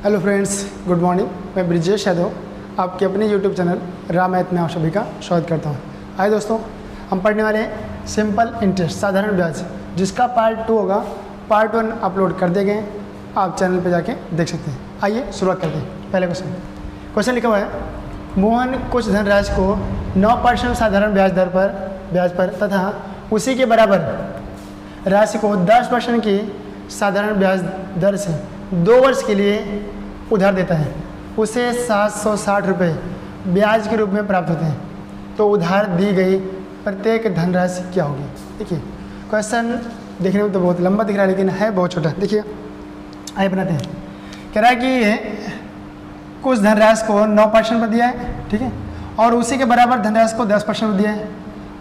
Hello friends, good morning. मैं ब्रिजेश यादव आपके अपने यूट्यूब चैनल राम मैथ में आप सभी का स्वागत करता हूँ। आइए दोस्तों, हम पढ़ने वाले हैं सिंपल इंटरेस्ट, साधारण ब्याज, जिसका पार्ट 2 होगा। पार्ट 1 अपलोड कर दिए गए, आप चैनल पे जाके देख सकते हैं। आइए शुरुआत करते हैं। पहले क्वेश्चन लिखा हुआ है, मोहन कुछ धनराशि को 9% साधारण ब्याज पर तथा उसी के बराबर राशि को 10% की साधारण ब्याज दर से 2 वर्ष के लिए उधार देता है। उसे 760 रुपये ब्याज के रूप में प्राप्त होते हैं। तो उधार दी गई प्रत्येक धनराशि क्या होगी? देखिए, क्वेश्चन देखने में तो बहुत लंबा दिख रहा है, लेकिन है बहुत छोटा। देखिए, आइए बनाते हैं। कह रहा है कि कुछ धनराशि को 9% पर दिया है, ठीक है, और उसी के बराबर धनराशि को 10% पर दिया है।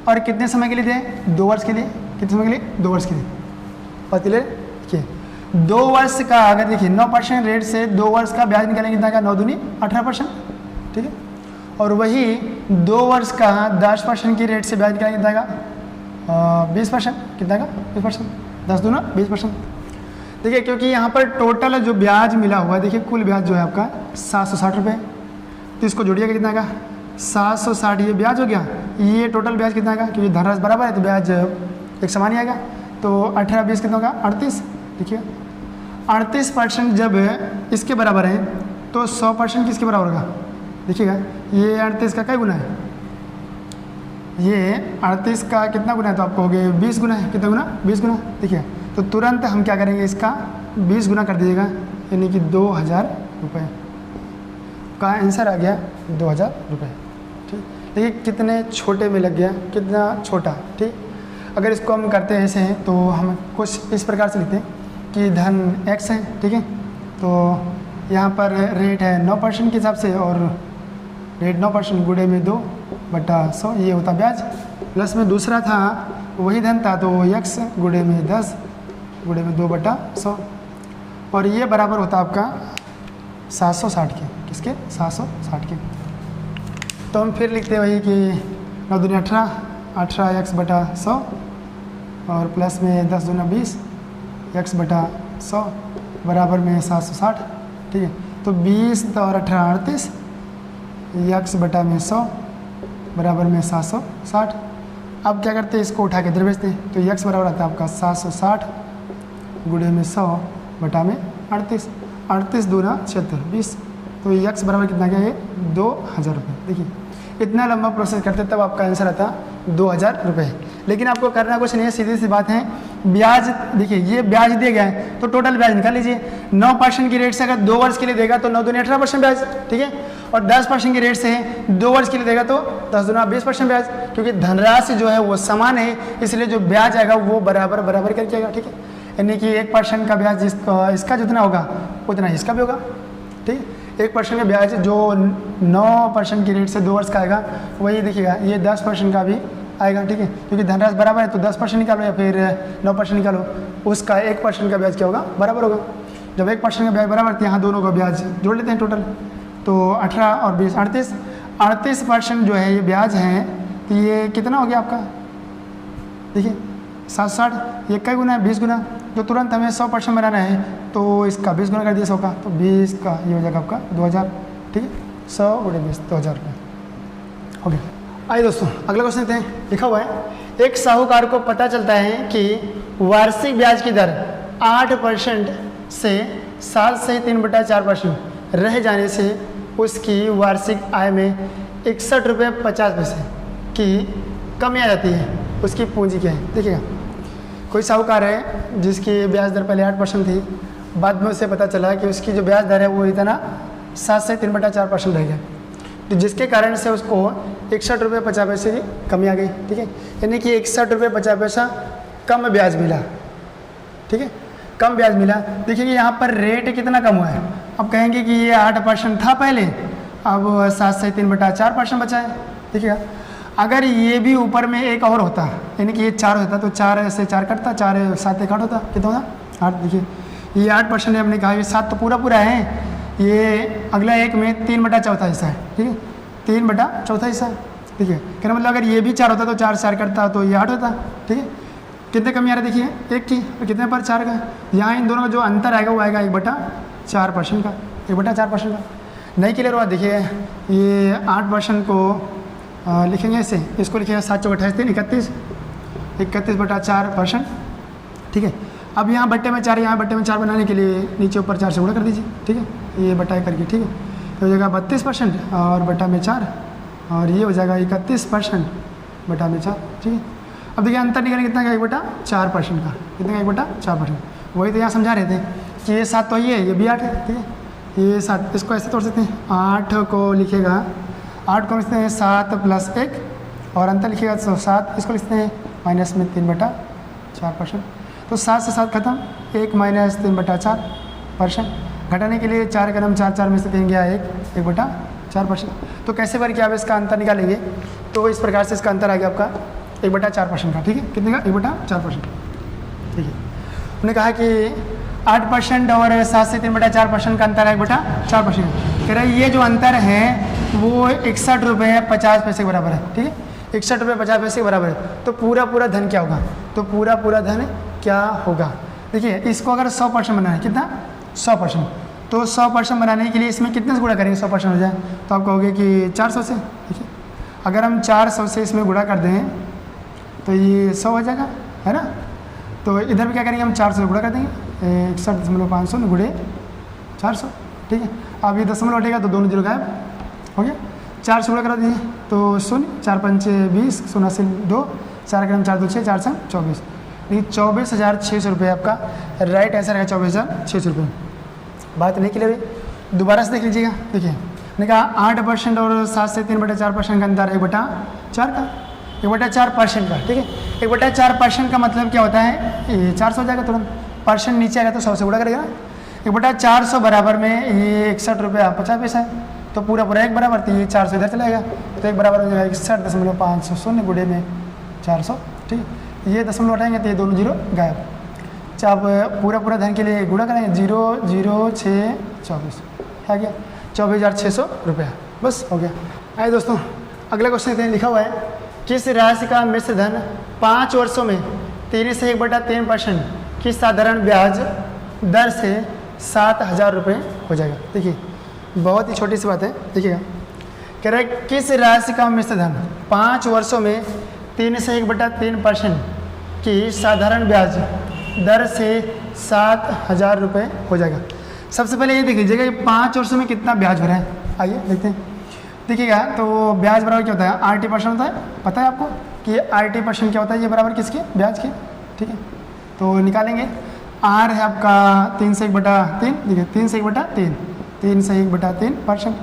और कितने समय के लिए दिया है? 2 वर्ष के लिए। कितने समय के लिए? 2 वर्ष के लिए। और देखिए 2 वर्ष का, अगर देखिए 9% रेट से 2 वर्ष का ब्याज निकालेंगे कितना का? 9 दूनी 18%, ठीक है। और वही 2 वर्ष का 10% की रेट से ब्याज निकालेंगे कितना का? 20%। कितना का? 20%। 10 दूना 20%। देखिए, क्योंकि यहाँ पर टोटल जो ब्याज मिला हुआ है, देखिए कुल ब्याज जो है आपका 760 रुपये। तो इसको जोड़िएगा कितना का? 760। ये ब्याज हो गया, ये टोटल ब्याज कितना का? क्योंकि धनराशि बराबर है तो ब्याज एक समान ही आएगा। तो 18 20 कितना का? 38। देखिए 38% जब इसके बराबर है तो 100% किसके बराबर होगा? देखिएगा, ये 38 का क्या गुना है? ये 38 का कितना गुना है? तो आपको हो गया 20 गुना है। कितना गुना? 20 गुना। देखिए, तो तुरंत हम क्या करेंगे, इसका 20 गुना कर दीजिएगा, यानी कि 2000 रुपये का आंसर आ गया। 2000 रुपये, ठीक। देखिए कितने छोटे में लग गया, कितना छोटा, ठीक। अगर इसको हम करते हैं ऐसे हैं तो हम कुछ इस प्रकार से लिखते हैं कि धन x है, ठीक है। तो यहाँ पर रेट है 9% के हिसाब से, और रेट 9% गुणे में 2/100 ये होता ब्याज। प्लस में दूसरा था वही धन था, तो x गुणे में 10 गुणे में 2/100, और ये बराबर होता आपका 760 के। किसके? 760 के। तो हम फिर लिखते हैं वही कि 9 दूनी 18, 18x/100 और प्लस में 10 दूना 20, x/100 बराबर में 760, ठीक है। तो 20 और 18 38, x/100 बराबर में 760। अब क्या करते हैं, इसको उठा के इधर भेजते हैं। तो x बराबर आता है आपका 760 गुणे में 100 बटा में 38, 38 दूना 76, 20। तो x बराबर कितना क्या है? 2000 रुपये। देखिए इतना लंबा प्रोसेस करते तब आपका आंसर आता 2000 रुपये। लेकिन आपको करना कुछ नहीं है, सीधी सी बात है। ब्याज देखिए, ये ब्याज दिया गया है तो टोटल ब्याज निकाल लीजिए। 9% की रेट से अगर 2 वर्ष के लिए देगा तो 9 दूनी 18% ब्याज, ठीक है। और 10% की रेट से 2 वर्ष के लिए देगा तो 10 दूना 20% ब्याज। क्योंकि धनराशि जो है वो समान है, इसलिए जो ब्याज आएगा वो बराबर करके आएगा, ठीक है। यानी कि 1% का ब्याज इसका जितना होगा उतना इसका भी होगा, ठीक है। 1% का ब्याज जो 9% की रेट से 2 वर्ष का आएगा, वही देखिएगा ये 10% का भी आएगा, ठीक है। क्योंकि धनराशि बराबर है तो 10% निकालो या फिर 9% निकालो, उसका 1% का ब्याज क्या होगा? बराबर होगा। जब 1% का ब्याज बराबर तो यहाँ दोनों का ब्याज जोड़ लेते हैं टोटल। तो 18 और 20 38, 38% जो है ये ब्याज है, तो ये कितना हो गया आपका? देखिए 760, ये क्या गुना है? 20 गुना। तो तुरंत हमें 100% बनाना है तो इसका 20 गुना कर दिया 100 का, तो 20 का ये हो जाएगा आपका 2000, ठीक है। 100 गुणे 20, 2000 रुपये हो गया। आइए दोस्तों, अगला क्वेश्चन लेते हैं। लिखा हुआ है, एक साहूकार को पता चलता है कि वार्षिक ब्याज की दर 8% से साल से 3/4% रह जाने से उसकी वार्षिक आय में 61 रुपये 50 पैसे की कमी आ जाती है। उसकी पूंजी क्या है? देखिएगा, कोई साहूकार है जिसकी ब्याज दर पहले 8% थी, बाद में उसे पता चला कि उसकी जो ब्याज दर है वो इतना 7 से 3/4% रह गया। तो जिसके कारण से उसको 61 रुपये 50 पैसे की कमी आ गई, ठीक है। यानी कि 61 रुपये 50 पैसा कम ब्याज मिला, ठीक है, कम ब्याज मिला। देखिए कि यहाँ पर रेट कितना कम हुआ है। अब कहेंगे कि ये 8% था पहले, अब 7 से 3/4% बचा है। देखिएगा, अगर ये भी ऊपर में एक और होता, यानी कि ये 4 होता तो 4 से 4 कटता, 4 7 1 8 होता, कितना होता? 8। देखिए ये 8% हमने कहा, ये 7 तो पूरा है। ये अगला एक में 3/4 हिस्सा है, ठीक है, 3/4 हिस्सा। देखिए कहना मतलब अगर ये भी 4 होता तो 4 4 कटता तो ये 8 होता, ठीक है। कितने कमी आ रहा है देखिए, 1 की, और कितने पर 4 का। यहाँ इन दोनों का जो अंतर आएगा वो आएगा 1/4% का, 1/4% का। नहीं क्लियर हुआ, देखिए ये 8% को लिखेंगे ऐसे, इसको लिखेंगे 7 चौक 28 31, 31/4%। ठीक है, अब यहाँ बट्टे में 4, यहाँ बट्टे में 4 बनाने के लिए नीचे ऊपर 4 से गुणा कर दीजिए। ठीक है, ये बटा करके, ठीक है, तो हो जाएगा 32% और बटा में 4, और ये हो जाएगा 31% बटा में 4। ठीक है, अब देखिए अंतर निकालेंगे कितना का, 1/4% का, कितना का 1/4%। वही तो यहाँ समझा रहे थे कि ये 7 तो ये है, ये भी 8 है। ठीक है, ये 7, इसको ऐसे तोड़ सकते हैं, 8 को लिखेगा, 8 को लिखते हैं 7 + 1 और अंतर लिखेगा तो 7, इसको लिखते हैं माइनस में 3/4%। तो 7 से 7 खत्म, 1 - 3/4%। घटाने के लिए 4 कदम 4, 4 में से 3 गया 1/4%। तो कैसे करके आप इसका अंतर निकालेंगे, तो इस प्रकार से इसका अंतर आ गया आपका 1/4% का। ठीक है, कितने का, 1/4%। ठीक है, उन्होंने कहा कि 8% और 7 से 3/4% का अंतर है 1/4%। कह रहा है ये जो अंतर है वो 61 रुपये 50 पैसे के बराबर है। ठीक है, 61 रुपये 50 पैसे के बराबर है। तो पूरा धन क्या होगा, तो पूरा धन क्या होगा, देखिए इसको अगर 100% बनाना है, कितना 100%, तो 100% बनाने के लिए इसमें कितने से गुणा करेंगे 100% हो जाए, तो आप कहोगे कि 400 से। ठीक है, अगर हम 400 से इसमें गुणा कर दें तो ये 100 हो जाएगा, है ना। तो इधर भी क्या करेंगे, हम 400 से गुणा कर देंगे, 61.500 गुणे 400। ठीक है, अब ये दशमलव हटेगा तो दोनों जीरो गायब हो गया। 4 से गुणा करा दीजिए तो 0, 4 × 5 = 20, 0 से 2, 4 × 4 = 2, 6, 4 × 24। ये 24,600 रुपये आपका राइट आंसर है, 24,600 रुपये। बात नहीं क्लियर है, दोबारा से देख लीजिएगा। देखिए मैंने कहा 8% और 7 से 3/4% का अंतर 1/4 का, 1/4% का। ठीक है, 1/4% का मतलब क्या होता है, ये 400 हो जाएगा तुरंत, परसेंट नीचे आएगा तो 100 से गुणा करेगा। 1/400 बराबर में ये 61 रुपये 50 पैसा है, तो पूरा एक बराबर, तो ये 400 इधर चला जाएगा, तो एक बराबर हो जाएगा 61.500 गुणे में 400। ठीक है, ये दशमलव हटाएंगे तो ये दोनों जीरो गायब। अब पूरा धन के लिए गुणा करेंगे, 0 0 6 24 आ गया 24,600 रुपया, बस हो गया। आइए दोस्तों अगला क्वेश्चन लिखा हुआ है, किस राशि का मिश्र धन 5 वर्षों में 3 से 1/3% की साधारण ब्याज दर से 7,000 रुपये हो जाएगा। देखिए बहुत ही छोटी सी बात है, देखिएगा कह रहा है किस राशि का मिश्र धन 5 वर्षों में 3 से 1/3% की साधारण ब्याज दर से 7,000 रुपये हो जाएगा। सबसे पहले ये देख लीजिएगा कि 5 वर्षों में कितना ब्याज हो रहा है, आइए देखते हैं। देखिएगा तो ब्याज बराबर क्या होता है, RT% होता है, पता है आपको कि RT% क्या होता है, ये बराबर किसके, ब्याज के। ठीक है, तो निकालेंगे, R है आपका 3 से 1/3, देखिए 3 से 1/3, 3 से 1/3%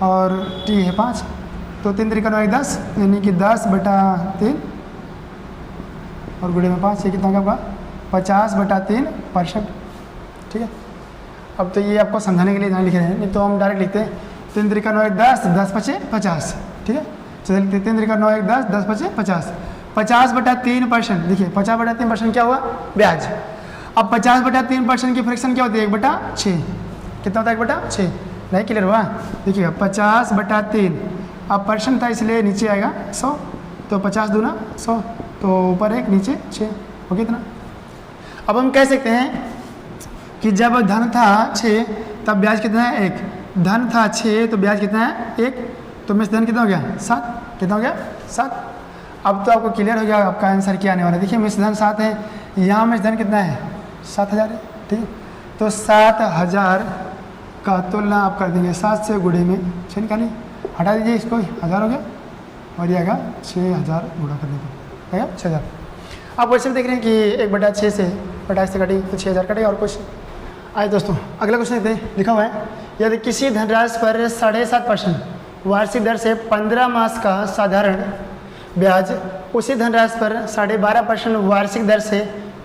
और T है 5, तो 3 × 9 = 10, यानी कि 10/3 और गुणे में 5, ये कितना होगा 50/3%। ठीक है, अब तो ये आपको समझाने के लिए यहाँ लिख रहे हैं, नहीं तो हम डायरेक्ट लिखते हैं 3 × 9 = 10, 10 × 5 = 50। ठीक है, चलिए लिखते 3 × 9 = 10, 10 × 5 = 50, 50/3%। देखिए 50/3% क्या हुआ, ब्याज। अब 50/3% की फ्रैक्शन क्या होती है, 1/6, कितना होता है 1/6, नहीं क्लियर हुआ। देखिएगा 50/3, अब परसेंट था इसलिए नीचे आएगा 100, तो 50 दूना 100, तो ऊपर 1 नीचे 6 हो गया इतना। अब हम कह सकते हैं कि जब धन था 6 तब ब्याज कितना है 1, धन था 6 तो ब्याज कितना है 1, तो मिश्र धन कितना हो गया 7, कितना हो गया 7। अब तो आपको क्लियर हो गया आपका आंसर क्या आने वाला है। देखिए मिश्र धन 7 है, यहाँ मिश्र धन कितना है 7,000 है। ठीक है, तो 7,000 का तुलना आप कर देंगे 7 से गुणे में 6 निकालिए, हटा दीजिए इसको, 1000 हो गया और ये आएगा 6,000 गुणा करने को आएगा 6,000। आप वैसे भी देख रहे हैं कि 1/6 से 28 से कटी तो 6,000 कटेगा और कुछ। आइए दोस्तों अगला क्वेश्चन देखते हैं, लिखा हुआ है यदि किसी धनराशि पर 7.5% वार्षिक दर से 15 मास का साधारण ब्याज उसी धनराशि पर 12.5% वार्षिक दर से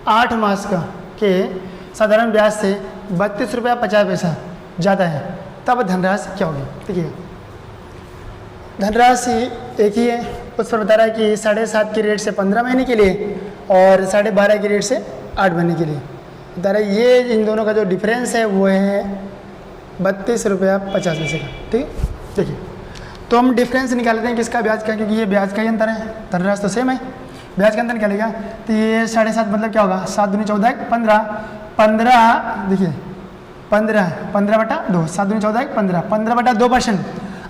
8 मास का के साधारण ब्याज से 32 रुपया 50 पैसा ज़्यादा है, तब धनराशि क्या होगी। देखिएगा धनराशि एक ही है, उस पर बता रहा है कि 7.5 की रेट से 15 महीने के लिए और 12.5 की रेट से 8 महीने के लिए बता रहा है। ये इन दोनों का जो डिफरेंस है वो है 32 रुपया 50 पैसे का। ठीक है, देखिए तो हम डिफरेंस निकालते हैं किसका, ब्याज का, क्योंकि ये ब्याज का ही अंतर है, धनराशि तो सेम है, ब्याज का अंतर निकालेगा। तो ये 7.5 मतलब क्या होगा, 7 दूनी 14 15, 15 देखिए 15, 15/2, 7 दूनी 14, 15, 15/2%।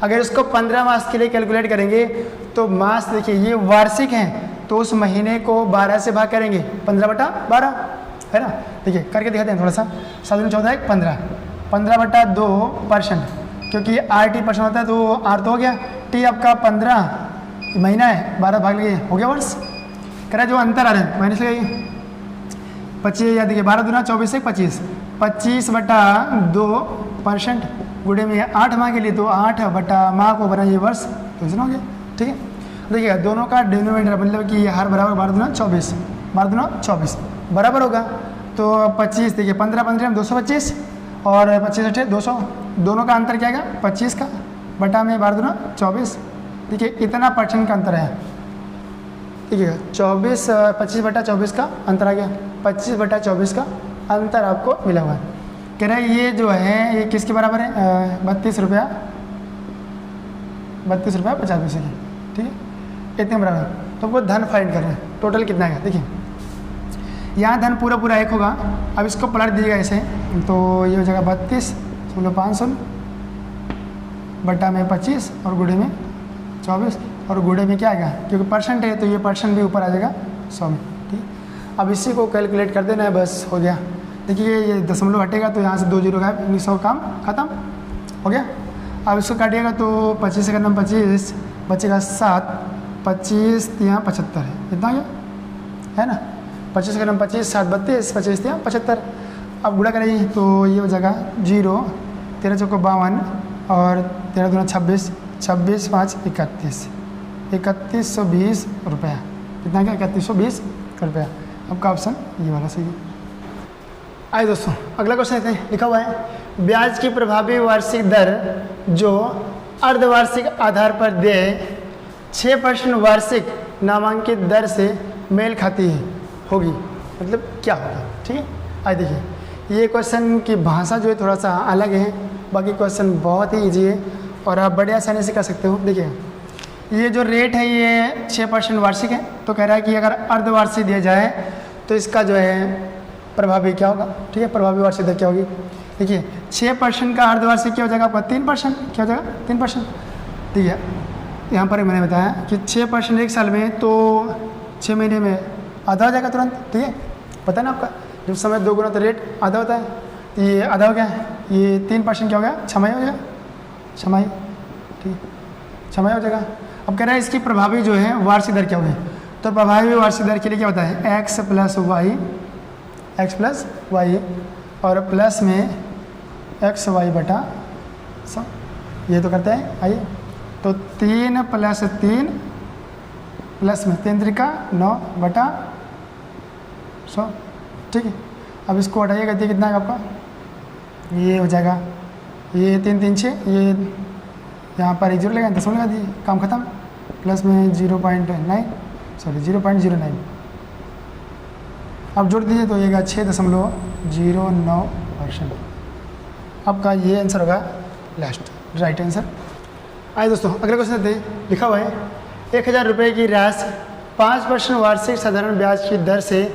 अगर इसको 15 मास के लिए कैलकुलेट करेंगे तो मास देखिए ये वार्षिक है, तो उस महीने को 12 से भाग करेंगे, 15/12 है ना। देखिए करके दिखाते हैं थोड़ा सा। 7 दूनी 14, 15, 15/2%, क्योंकि RT परसेंट होता है तो R तो हो गया, T आपका 15 महीना है, 12 भाग लिए हो गया वर्ष। कह जो अंतर आ रहा है माइनस लगाइए, 25 या देखिए 12 दूना 24 से 25, 25/2% गुड़े में 8 माह के लिए तो 8 बटा माह को बनाइए वर्ष, तो इतना हो गया। ठीक है, देखिए दोनों का डिनोमिनेटर मतलब कि हर बराबर 12 दूना 24, 12 दूना 24 बराबर होगा, तो 25 देखिए 15 15 में 225 और 25 8 200, दोनों का अंतर क्या आएगा 25 का बटा में 12 दूना 24। देखिए इतना परसेंट का अंतर है, ठीक है 24 25/24 का अंतर आ गया, 25/24 का अंतर आपको मिला हुआ है। कह रहा है ये जो है ये किसके बराबर है, 32 रुपया 50 पैसे की, ठीक है इतने बराबर। तो आपको धन फाइंड करना है, टोटल कितना है। देखिए यहाँ धन पूरा 1 होगा, अब इसको पलट दीजिएगा ऐसे, तो ये हो जाएगा 32.500 बटा में 25 और गुड़े में 24, और गुड़े में क्या आएगा क्योंकि परसेंट है तो ये परसेंट भी ऊपर आ जाएगा 100 में। ठीक, अब इसी को कैलकुलेट कर देना है, बस हो गया। देखिए ये दशमलव हटेगा तो यहाँ से 2 जीरो का 100 काम खत्म हो गया। अब इसको काटिएगा तो 25 से करना 25 बचेगा 7, 25 यहाँ 75 है, इतना आ गया है ना। 25 का 25 7 32, 25 यहाँ 75। अब गुणा करेंगे तो ये हो जाएगा 0, 13 चौको 52 और 13 दूना 26, 26 5 31, 3120 रुपया, कितना क्या 3120 रुपया। आपका ऑप्शन ये वाला सही है। आइए दोस्तों अगला क्वेश्चन लेते हैं, लिखा हुआ है ब्याज की प्रभावी वार्षिक दर जो अर्धवार्षिक आधार पर देय 6% वार्षिक नामांकित दर से मेल खाती है होगी, मतलब क्या होगा। ठीक है, आइए देखिए ये क्वेश्चन की भाषा जो है थोड़ा सा अलग है, बाकी क्वेश्चन बहुत ही ईजी है और आप बड़े आसानी से कर सकते हो। देखिए ये जो रेट है ये 6% वार्षिक है, तो कह रहा है कि अगर अर्धवार्षिक दिया जाए तो इसका जो है प्रभावी क्या होगा। ठीक है, प्रभावी वार्षिक दर क्या होगी। देखिए 6% का अर्धवार्षिक क्या हो जाएगा आपका 3%, क्या हो जाएगा 3%। ठीक है, यहाँ पर मैंने बताया कि 6% एक साल में तो 6 महीने में आधा हो जाएगा तुरंत। ठीक है, पता है ना आपका जब समय 2 गुना तो रेट आधा होता है, तो ये आधा हो गया, ये 3% क्या हो गया 6 माही हो जाएगा, 6 माही। ठीक, 6 माही हो जाएगा। अब कह रहा है इसकी प्रभावी जो है वार्षिक दर क्या होगी, तो प्रभावी वार्षिक दर के लिए क्या होता है x प्लस वाई और प्लस में XY बटा 100, ये तो करते हैं। आइए तो 3 + 3 प्लस में 3 त्रिका 9 बटा 100। ठीक है, अब इसको हटाइएगा, देखिए कितना है आपका, ये हो जाएगा ये 3 3 6, ये यहाँ पर 1 0 लगा, 10 लगा दिए, काम खत्म। प्लस में 0.09 अब जोड़ दीजिए तो ये 6.09%। आपका ये आंसर होगा लास्ट राइट आंसर। आइए दोस्तों अगला क्वेश्चन देते हैं, लिखा हुआ है 1000 रुपये की राशि 5% वार्षिक साधारण ब्याज की दर से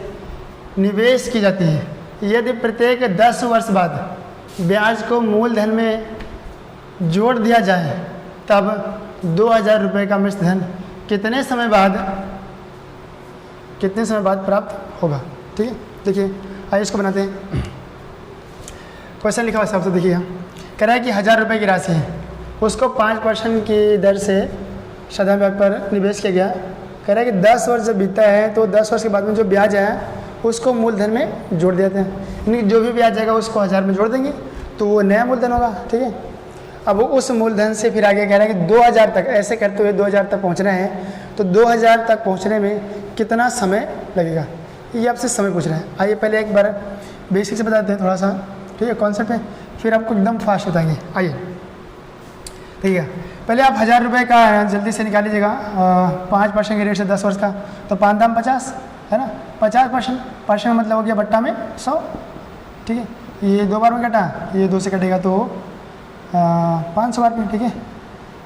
निवेश की जाती है, यदि प्रत्येक 10 वर्ष बाद ब्याज को मूलधन में जोड़ दिया जाए तब 2000 रुपये का मिश्र धन कितने समय बाद प्राप्त होगा। ठीक है, देखिए आइए इसको बनाते हैं। क्वेश्चन लिखा हुआ सबसे देखिए, कह रहा है कि 1000 रुपये की राशि है, उसको 5% की दर से साधारण ब्याज पर निवेश किया गया। कह रहा है कि 10 वर्ष जब बीता है तो 10 वर्ष के बाद में जो ब्याज है उसको मूलधन में जोड़ देते हैं, यानी जो भी ब्याज आएगा उसको 1000 में जोड़ देंगे तो वो नया मूलधन होगा। ठीक है, अब उस मूलधन से फिर आगे कह रहा है कि 2000 तक, ऐसे करते हुए 2000 तक पहुंचना है, तो 2000 तक पहुंचने में कितना समय लगेगा, ये आपसे समय पूछ रहा है। आइए पहले एक बार बेसिक से बताते हैं थोड़ा सा, ठीक है कॉन्सेप्ट है, फिर आपको एकदम फास्ट बताएंगे। आइए ठीक है, पहले आप 1000 रुपये का जल्दी से निकाल लीजिएगा, 5% के रेट से 10 वर्ष का, तो 5 दाम 50 है ना, 50% मतलब हो गया बट्टा में 100। ठीक है, ये 2 बार में कटा, ये 2 से कटेगा तो 500 बार में। ठीक है,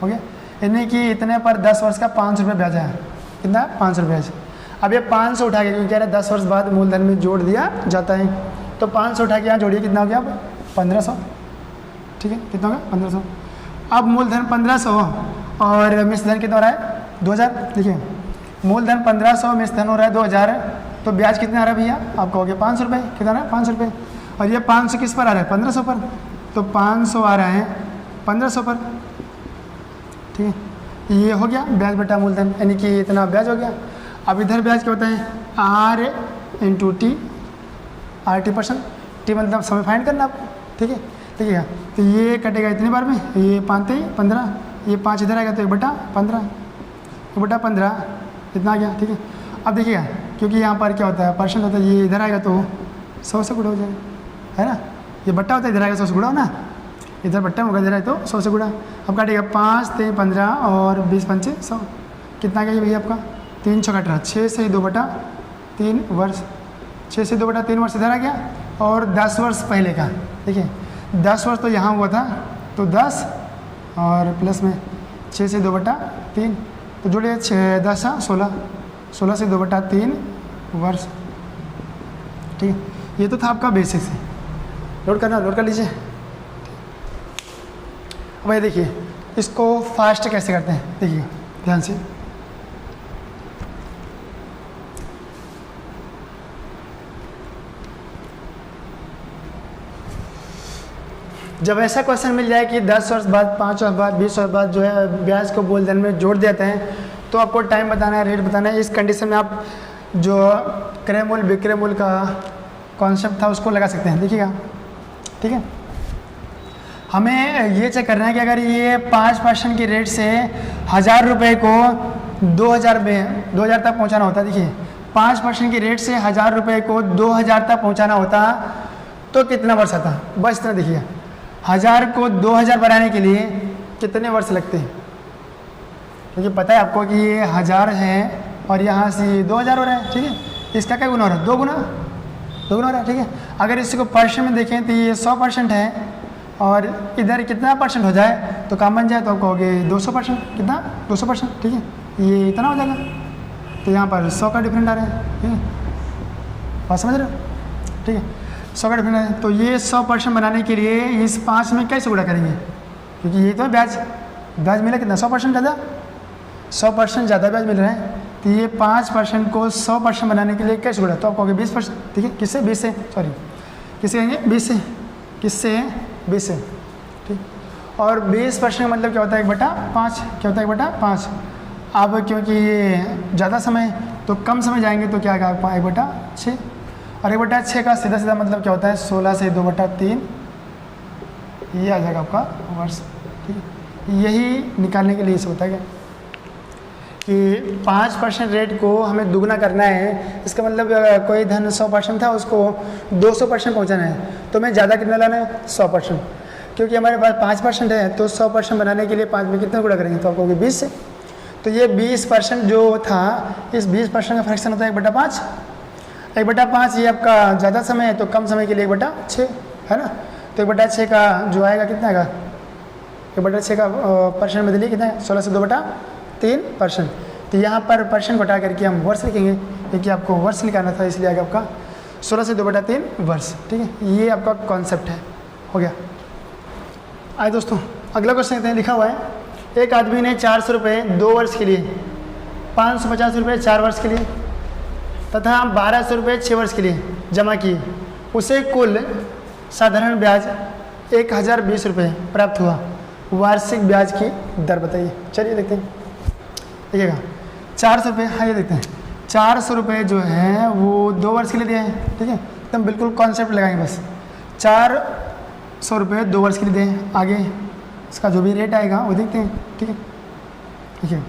हो गया, यानी कि इतने पर 10 वर्ष का 500 रुपये ब्याज है, कितना 500 रुपये ब्याज। अब ये 500 उठा के, क्योंकि कह रहे 10 वर्ष बाद मूलधन में जोड़ दिया जाता है, तो 500 उठा के यहाँ जोड़िए, कितना हो गया अब 1500, ठीक है, कितना होगा 1500। अब मूलधन 1500 और मिश्रधन कितना हो रहा है 2000, देखिए मूलधन 1500, मिश्रधन हो रहा है 2000, तो ब्याज कितना आ रहा है भैया, आप कहोगे 500 रुपये, कितना आ रहा है 500 रुपये, और ये 500 किस पर आ रहा है 1500 पर, तो 500 आ रहा है 1500 पर, ठीक है, ये हो गया ब्याज बटा मूलधन, यानी कि इतना ब्याज हो गया। अब इधर ब्याज क्या होता है R into T, R T %, T मतलब समय फाइंड करना आपको, ठीक है, देखिएगा, तो ये कटेगा इतने बार में, ये 5 15, ये 5 इधर आएगा तो 1/15, 1/15 इतना आ गया, ठीक है। अब देखिएगा क्योंकि यहाँ पर क्या होता है परसेंट होता है, ये इधर आएगा तो 100 से गुणा हो जाएगा, है ना, ये बट्टा होता है इधर आएगा 100 से गुणा हो ना, इधर बट्टा होगा इधर आए तो 100 से गुणा। अब काटेगा 5 3 15 और 20 5 100, कितना गया ये भैया आपका 3 6 18, 6 से 2/3 वर्ष, 6 से 2/3 वर्ष इधर आ गया, और 10 वर्ष पहले का, देखिए 10 वर्ष तो यहाँ हुआ था, तो 10 और प्लस में 6 से 2/3, तो जोड़िए 10 16, 16 से 2/3 वर्ष, ठीक है। ये तो था आपका बेसिक से, नोट कर लीजिए। अब ये देखिए इसको फास्ट कैसे करते हैं, देखिए ध्यान से, जब ऐसा क्वेश्चन मिल जाए कि 10 वर्ष बाद, 5 वर्ष बाद, 20 वर्ष बाद जो है ब्याज को मूलधन में जोड़ देते हैं, तो आपको टाइम बताना है, रेट बताना है। इस कंडीशन में आप जो क्रय मूल्य विक्रय मूल्य का कॉन्सेप्ट था उसको लगा सकते हैं, देखिएगा, ठीक है। हमें ये चेक करना है कि अगर ये 5% की रेट से 1000 रुपये को 2000 तक पहुंचाना होता, देखिए 5% की रेट से 1000 रुपये को 2000 तक पहुंचाना होता तो कितना वर्ष आता, बस इतना देखिए, 1000 को 2000 बनाने के लिए कितने वर्ष लगते हैं, क्योंकि पता है आपको कि ये 1000 है और यहाँ से 2000 हो रहा है, ठीक है, इसका क्या गुना हो रहा है 2 गुना हो रहा है, ठीक है। अगर इसको परसेंट में देखें तो ये 100% है, और इधर कितना परसेंट हो जाए तो काम बन जाए, तो आप कहोगे 200%, कितना 200%, ठीक है, ये इतना हो जाएगा, तो यहाँ पर 100 का डिफरेंट आ रहा है, ठीक है, बात समझ रहे हो, ठीक है, 100 का डिफरेंट है। तो ये 100% बनाने के लिए इस 5 में कैसे गुणा करेंगे, क्योंकि ये तो ब्याज मिला कितना 100% ज़्यादा, 100% ज़्यादा ब्याज मिल रहा है, तो ये 5% को 100% बनाने के लिए कैसे गुणा, तो आप कहोगे 20%, ठीक है, किससे 20 से, सॉरी किससे कहेंगे 20 से, किससे 20 से, ठीक। और 20% का मतलब क्या होता है 1/5, क्या होता है 1/5। अब क्योंकि ये ज़्यादा समय तो कम समय जाएंगे तो क्या आएगा 1/6, और 1/6 का सीधा मतलब क्या होता है 16 से 2/3, ये आ जाएगा आपका वर्ष, ठीक है। यही निकालने के लिए इसे होता है क्या कि 5% रेट को हमें दुगना करना है, इसका मतलब कोई धन 100% था उसको 200% पहुँचाना है, तो मैं ज़्यादा कितना लाना है 100%, क्योंकि हमारे पास 5% है तो 100% बनाने के लिए 5 में कितना गुणा करेंगे, तो आप कहोगे 20 से, तो ये 20% जो था इस 20% का फ्रैक्शन होता है 1/5, 1/5 ये आपका ज़्यादा समय है तो कम समय के लिए 1/6 है ना, तो 1/6 का जो आएगा कितना आएगा 1/6 का परसेंट बदलिए कितना है 16 से 2/3%, तो यहाँ पर परसेंट को हटा करके हम वर्ष लिखेंगे, क्योंकि आपको वर्ष निकालना था इसलिए आएगा आपका 16 से 2/3 वर्ष, ठीक है। ये आपका कॉन्सेप्ट है, हो गया। आइए दोस्तों अगला क्वेश्चन लिखा हुआ है, एक आदमी ने 400 रुपये 2 वर्ष के लिए, 550 रुपये 4 वर्ष के लिए तथा 1200 रुपये 6 वर्ष के लिए जमा किए, उसे कुल साधारण ब्याज 1020 रुपये प्राप्त हुआ, वार्षिक ब्याज की दर बताइए। चलिए देखते हैं, देखिएगा 400 रुपये, हाँ ये देखते हैं 400 रुपये जो है वो 2 वर्ष के लिए दिए हैं, ठीक है, एकदम बिल्कुल कॉन्सेप्ट लगाएंगे बस, 400 रुपये 2 वर्ष के लिए दें, आगे इसका जो भी रेट आएगा वो देखते हैं, ठीक है, ठीक है,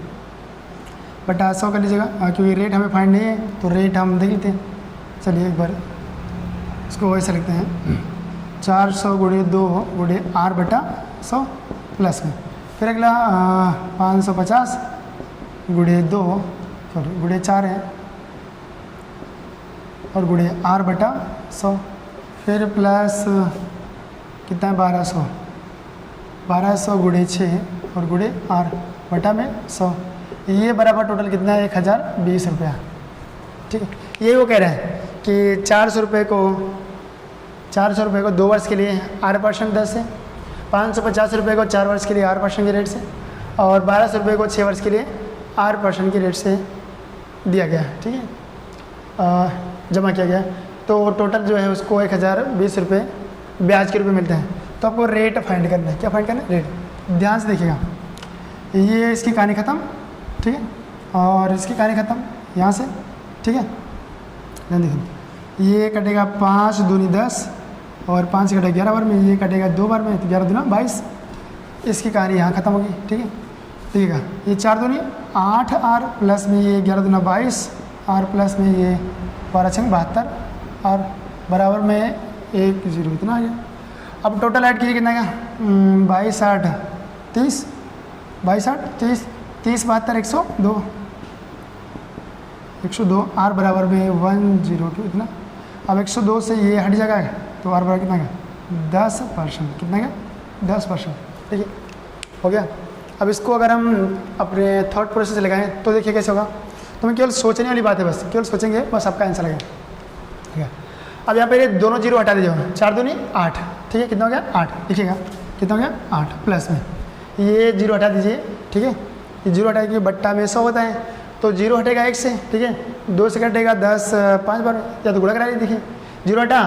बटा 100 कर लीजिएगा, क्योंकि रेट हमें फाइंड नहीं है तो रेट हम देख लेते हैं। चलिए एक बार इसको ऐसा लिखते हैं 400 × 2 × R/100 प्लस में, फिर अगला 550 × 2 सॉरी × 4 है और × R/100, फिर प्लस कितना है 1200 × 6 और × R/100 में 100, ये बराबर टोटल कितना है 1020 रुपया, ठीक है। ये वो कह रहे हैं कि 400 रुपये को 400 रुपये को 2 वर्ष के लिए 8% दर से, 550 रुपये को 4 वर्ष के लिए 8% के रेट से, और 1200 रुपये को 6 वर्ष के लिए 8% के रेट से दिया गया है। ठीक है, जमा किया गया। तो टोटल जो है उसको 1020 रुपये ब्याज के रूप में मिलते हैं। तो आपको रेट फाइंड करना है। क्या फाइंड करना है? रेट। ध्यान से देखिएगा, ये इसकी कहानी ख़त्म, ठीक है, और इसकी कहानी ख़त्म यहाँ से, ठीक है। ध्यान देखिए, ये कटेगा 5 दूनी 10 और 5 से कटेगा 11 बार में, ये कटेगा 2 बार में, तो 11 दूना 22। इसकी कहानी यहाँ ख़त्म होगी, ठीक है। देखिएगा, ये 4 दूनी 8 आर प्लस में ये 11 दूना 22 आर प्लस में ये 12 छंग 72 और बराबर में 1 0 इतना आ गया। अब टोटल ऐड कीजिए, कितना गया? 22 8 30, 22 8 30, 30 72 102, 102 आर बराबर में 102 इतना। अब 102 से ये हट जाएगा तो आर बराबर कितना गया? 10%। कितना गया? 10%। ठीक है, हो गया। अब इसको अगर हम अपने थॉट प्रोसेस लगाएं तो देखिए कैसे होगा। तो मैं केवल सोचने वाली बात है, बस केवल सोचेंगे, बस आपका आंसर लगेगा। ठीक है, अब यहाँ पे ये दोनों जीरो हटा दीजिए। 4 दूनी 8, ठीक है, कितना हो गया? 8। देखिएगा कितना हो गया? 8 प्लस में ये जीरो हटा दीजिए, ठीक है। ये जीरो हटाएंगे, बट्टा में 100 होता है, तो जीरो हटेगा 1 से, ठीक है। 2 से कटेगा 10 5 बार, या तो गुणा करा लीजिए। देखिए जीरो हटा,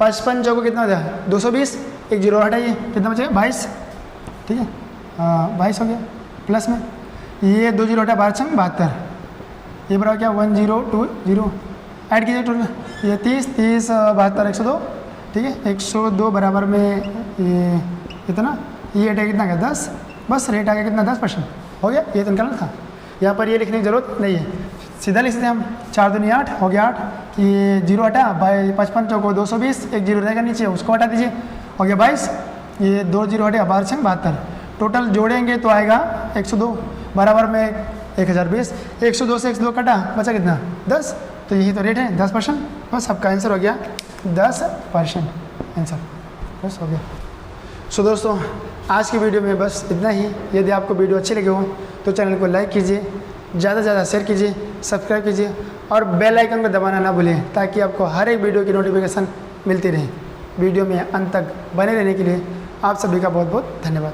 55 चौको कितना हो जाए? 220, एक जीरो हटाइए, कितना बचेगा? 22, ठीक है, 22 हो गया। प्लस में ये 2 जीरो हटा 12 छंग 72, ये बराबर क्या? 1020 ऐड कीजिए टोटल, ये 30 30 72 102, ठीक है। 102 बराबर में ये कितना, ये हटेगा कितना गया? 10। बस रेट आ गया कितना? 10%। हो गया, ये तो निकालना था। यहाँ पर ये लिखने की ज़रूरत नहीं है, सीधा लिख सकते हैं हम। 4 दूनी 8 हो गया 8, ये जीरो हटा 55 चौको 220, एक जीरो रहेगा नीचे, उसको हटा दीजिए, हो गया 22। ये 2 जीरो हटे 12 छंग 72, टोटल जोड़ेंगे तो आएगा 102 बराबर में 1020। 102 से 102 कटा, बचा कितना? 10। तो यही तो रेट है, 10%। बस आपका आंसर हो गया 10% आंसर, बस हो गया। सो दोस्तों, आज की वीडियो में बस इतना ही। यदि आपको वीडियो अच्छी लगे हो तो चैनल को लाइक कीजिए, ज़्यादा से ज़्यादा शेयर कीजिए, सब्सक्राइब कीजिए और बेल आइकन को दबाना ना भूलें, ताकि आपको हर एक वीडियो की नोटिफिकेशन मिलती रहे। वीडियो में अंत तक बने रहने के लिए आप सभी का बहुत बहुत धन्यवाद।